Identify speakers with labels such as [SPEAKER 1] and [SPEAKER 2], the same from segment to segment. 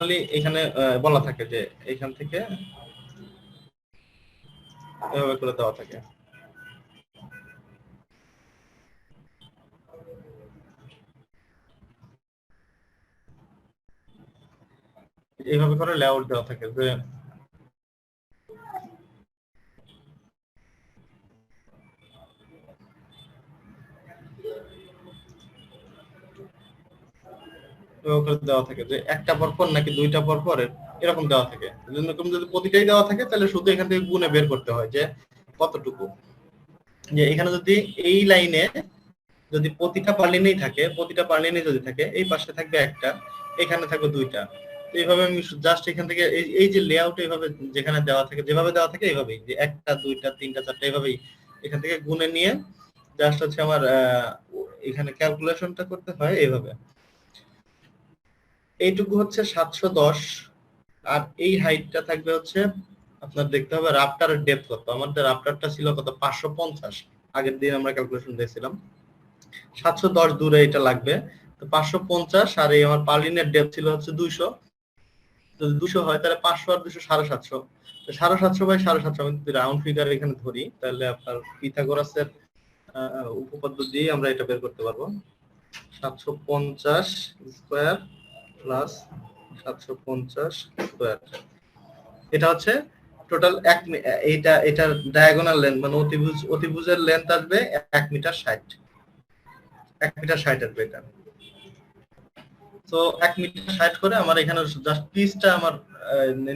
[SPEAKER 1] এখানে বলা থাকে যে এখান থেকে এভাবে করে দেওয়া থাকে। এইভাবে করে লেআউট দেওয়া থাকে যে দেওয়া থাকে যে একটা পর নাকি দুইটা পর এরকম দেওয়া থাকে। এরকম যদি প্রতিটাই দেওয়া থাকে তাহলে শুধু এখান থেকে গুণে বের করতে হয় যে কতটুকু। যে এখানে যদি এই লাইনে যদি প্রতিটা পার্লিনেই থাকে, প্রতিটা পার্লিনে যদি থাকে এই পাশে থাকবে একটা, এখানে থাকবে দুইটা। এইভাবে আমি জাস্ট এখান থেকে এই যে লেআউট এইভাবে যেখানে দেওয়া থাকে, যেভাবে দেওয়া থাকে এইভাবেই, যে একটা দুইটা তিনটা চারটা এইভাবেই এখান থেকে গুণে নিয়ে জাস্ট হচ্ছে আমার এখানে ক্যালকুলেশনটা করতে হয় এইভাবে। এইটুকু হচ্ছে 710, আর এই হাইটটা থাকবে হচ্ছে আপনার দেখতে হবে রাফটারের ডেপথ কত। আমাদের রাফটারটা ছিল কত 550, আগের দিন আমরা ক্যালকুলেশন দেখছিলাম। 710 দূরে এটা লাগবে, তো 550, আর এই আমার পার্লিনের ডেপথ ছিল হচ্ছে 200। যদি 200 হয় তাহলে 500 আর 200 750, তো 750 বাই 750 আমি যদি রাউন্ড ফিগার এখানে ধরি তাহলে আপনার পিথাগোরাসের উপপাদ্য দিয়ে আমরা এটা বের করতে পারবো। 750 স্কয়ার প্লাস 750 স্কয়ার, এটা হচ্ছে টোটাল এইটা এটার ডায়াগোনাল লেন্থ মানে অতিভুজের লেন্থ আসবে 1 মিটার 60, 1 মিটার 60 আসবে এটা। তো 1 মিটার 60 করে আমার এখানে জাস্ট পিসটা আমার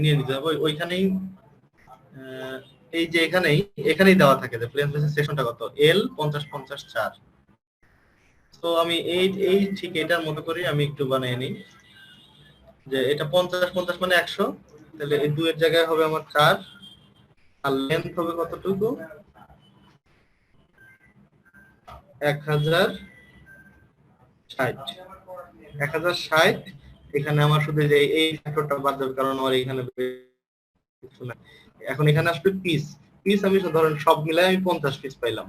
[SPEAKER 1] নিয়ে নিতে হবে ওইখানেই। এই যে এখানেই দেওয়া থাকে যে প্লেন স্পেসের সেকশনটা কত, এল 50 50 4। তো আমি এই ঠিক এটার মতো করে আমি একটু বানিয়ে নিই যে এটা 50 50 মানে 100, তাহলে এই দুইয়ের জায়গায় হবে আমার 4, আর লেন্থ হবে কতটুকু 1060। এখানে আমার শুধু যে এই ফ্যাক্টরটা বাদ দেবে কারণ আমার এখানে এখন এখানে আসবে পিস। পিস আমি ধরেন সব মিলাই আমি 50 পিস পাইলাম,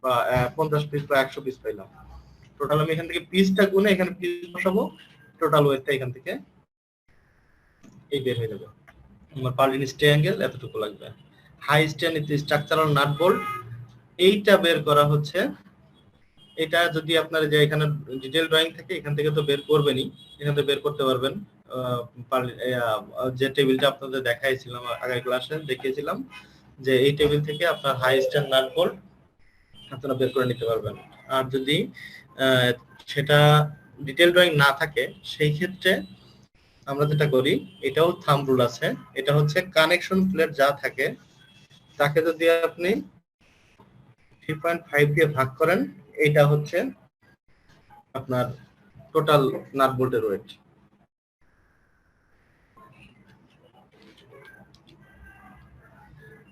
[SPEAKER 1] বা 50 পিস বা 100 পিস পাইলাম। টোটাল আমি এখান থেকে পিসটা গুনে এখানে পিস বসাবো, টোটাল ওয়েটটা এখান থেকে এই বের হয়ে যাবে। আমার পার্লিন স্টে অ্যাঙ্গেল এতটুকু লাগবে। High stand structural nut bolt, এইটা বের করা হচ্ছে, এটা যদি আপনার যে এখানে ডিটেল ড্রয়িং থাকে এখান থেকে তো বের করবেনই, এখান থেকে বের করতে পারবেন। যে টেবিলটা আপনাদের দেখাইছিলাম আগের ক্লাসে দেখিয়েছিলাম, যে এই টেবিল থেকে আপনার হাই স্ট্যান্ড নাট বোল্ট আপনারা বের করে নিতে পারবেন। আর যদি সেটা ডিটেল ড্রয়িং না থাকে সেই ক্ষেত্রে আমরা যেটা করি, এটাও থাম্ব রুল আছে, এটা হচ্ছে কানেকশন প্লেট যা থাকে তাকে যদি আপনি 3.5 দিয়ে ভাগ করেন, এটা হচ্ছে আপনার টোটাল নাট বোল্টের ওয়েট।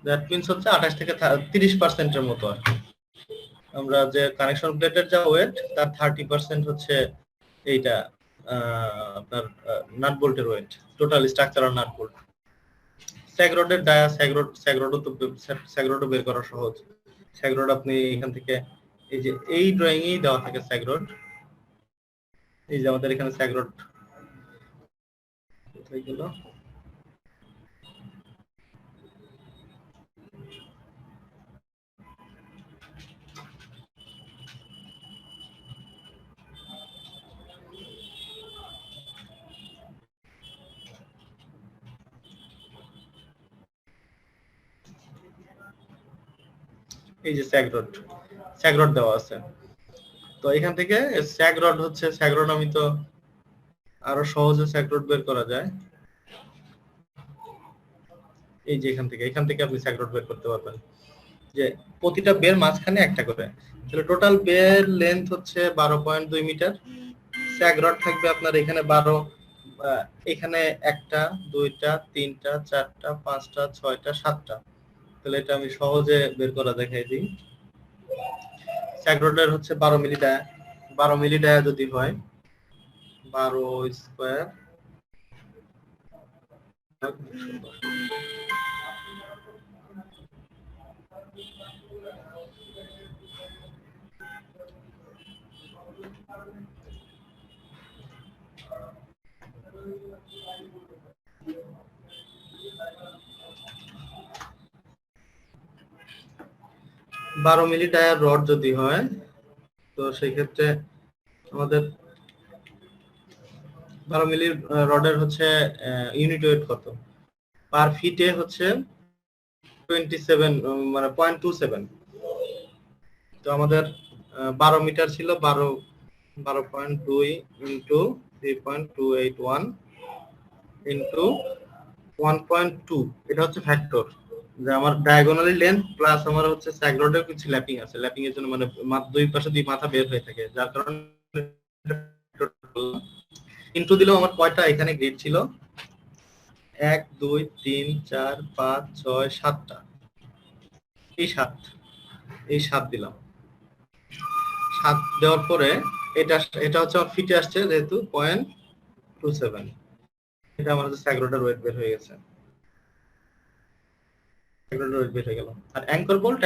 [SPEAKER 1] দ্যাট মিন্স হচ্ছে 28 থেকে 30% মতো আর আমরা যে কানেকশন প্লেটের যা ওয়েট তার 30% হচ্ছে এইটা আপনার নাট বোল্টের ওয়েট, টোটাল স্ট্রাকচারাল নাট বোল্ট। স্যাগরডের ডায়া স্যাগরডও তো স্যাগরডও বের করা সহজ। স্যাগরড আপনি এখান থেকে এই যে এই ড্রয়িংয়েই দেওয়া থাকে স্যাগরড, এই যে আমাদের এখানে স্যাগরড কোথায় গেল, এই যে স্যাগরড দেওয়া আছে। তো এখান থেকে স্যাগরড হচ্ছে স্যাগরড আমি তো আরো সহজে স্যাগরড বের করা যায়। এই যে এখান থেকে আপনি স্যাগরড বের করতে পারবেন, যে প্রতিটা বের মাঝখানে একটা করে, তাহলে টোটাল বের লেন্থ হচ্ছে 12.2 মিটার। স্যাগরড থাকবে আপনার এখানে 12, এখানে একটা দুইটা তিনটা চারটা পাঁচটা ছয়টা সাতটা, তাহলে এটা আমি সহজে বের করা দেখাই দিই। স্যাগরডের হচ্ছে 12 মিলি ডায়া, 12 মিলি ডায়া যদি হয় 12 স্কয়ার, 12 মিলি টায়ার রড যদি হয়, তো সেই ক্ষেত্রে আমাদের 12 মিলির রডের হচ্ছে ইউনিট ওয়েট কত, পার ফিটে হচ্ছে 27 মানে 0.27। তো আমাদের 12 মিটার ছিল, 12.2 ইন্টু 3.281 ইন্টু 1.2, এটা হচ্ছে ফ্যাক্টর যে আমার ডায়াগোনালি লেন্থ প্লাস আমার হচ্ছে স্যাগ রডের কিছু ল্যাপিং আছে, ল্যাপিং এর জন্য মানে দুই পাশে দুই মাথা বের হয়ে থাকে, যার কারণে ইন্টু দিলেও আমার কয়টা এখানে গ্রিড ছিল, 1 2 3 4 5 6 7টা, এই 7, এই 7 দিলাম। 7 দেওয়ার পরে এটা এটা হচ্ছে আমার ফিটে আসছে যেহেতু 0.27, এটা আমার হচ্ছে স্যাগ রডের ওয়েট বের হয়ে গেছে, বের হয়ে গেল। আর অ্যাঙ্কর বোল্ট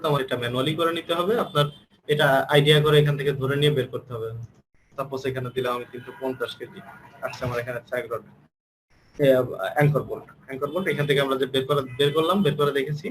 [SPEAKER 1] তো আমার এটা ম্যানুয়ালি করে নিতে হবে, আপনার এটা আইডিয়া করে এখান থেকে ধরে নিয়ে বের করতে হবে। সাপোজ এখানে দিলাম আমি কিন্তু 50 কেজি, আচ্ছা আমার এখানে স্যাগ রড অ্যাঙ্কর বোল্ট এখান থেকে আমরা যে বের করলাম, বের করে দেখেছি